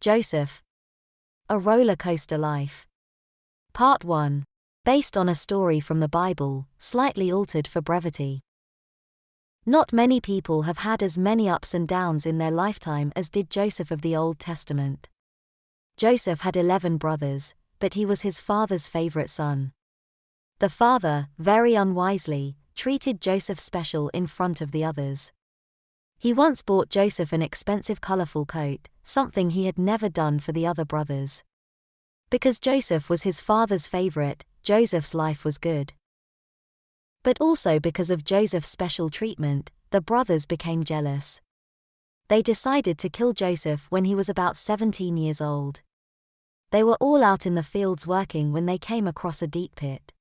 Joseph. A roller coaster life. Part 1. Based on a story from the Bible, slightly altered for brevity. Not many people have had as many ups and downs in their lifetime as did Joseph of the Old Testament. Joseph had 11 brothers, but he was his father's favorite son. The father, very unwisely, treated Joseph special in front of the others. He once bought Joseph an expensive colorful coat, something he had never done for the other brothers. Because Joseph was his father's favorite, Joseph's life was good. But also because of Joseph's special treatment, the brothers became jealous. They decided to kill Joseph when he was about 17 years old. They were all out in the fields working when they came across a deep pit.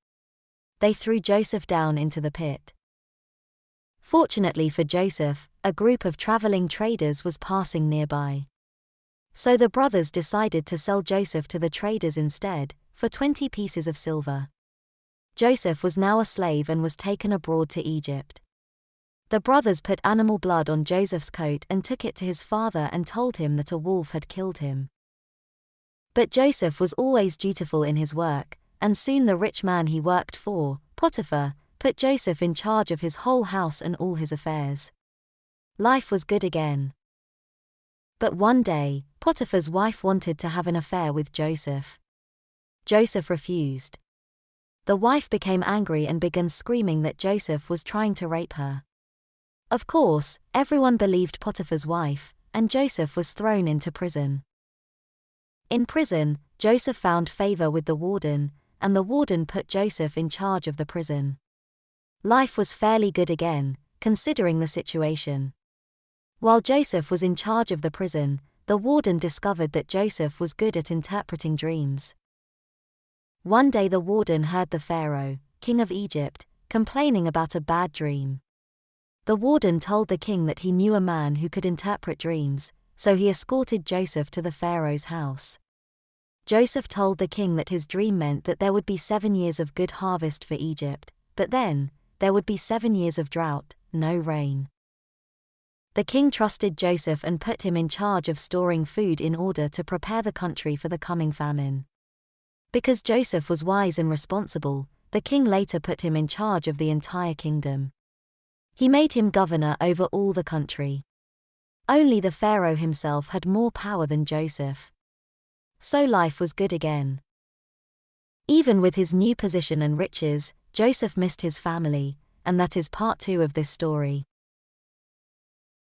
They threw Joseph down into the pit. Fortunately for Joseph, a group of traveling traders was passing nearby. So the brothers decided to sell Joseph to the traders instead, for 20 pieces of silver. Joseph was now a slave and was taken abroad to Egypt. The brothers put animal blood on Joseph's coat and took it to his father and told him that a wolf had killed him. But Joseph was always dutiful in his work, and soon the rich man he worked for, Potiphar, put Joseph in charge of his whole house and all his affairs. Life was good again. But one day, Potiphar's wife wanted to have an affair with Joseph. Joseph refused. The wife became angry and began screaming that Joseph was trying to rape her. Of course, everyone believed Potiphar's wife, and Joseph was thrown into prison. In prison, Joseph found favor with the warden, and the warden put Joseph in charge of the prison. Life was fairly good again, considering the situation. While Joseph was in charge of the prison, the warden discovered that Joseph was good at interpreting dreams. One day the warden heard the Pharaoh, king of Egypt, complaining about a bad dream. The warden told the king that he knew a man who could interpret dreams, so he escorted Joseph to the Pharaoh's house. Joseph told the king that his dream meant that there would be 7 years of good harvest for Egypt, but then, there would be 7 years of drought, no rain. The king trusted Joseph and put him in charge of storing food in order to prepare the country for the coming famine. Because Joseph was wise and responsible, the king later put him in charge of the entire kingdom. He made him governor over all the country. Only the Pharaoh himself had more power than Joseph. So life was good again. Even with his new position and riches, Joseph missed his family, and that is part 2 of this story.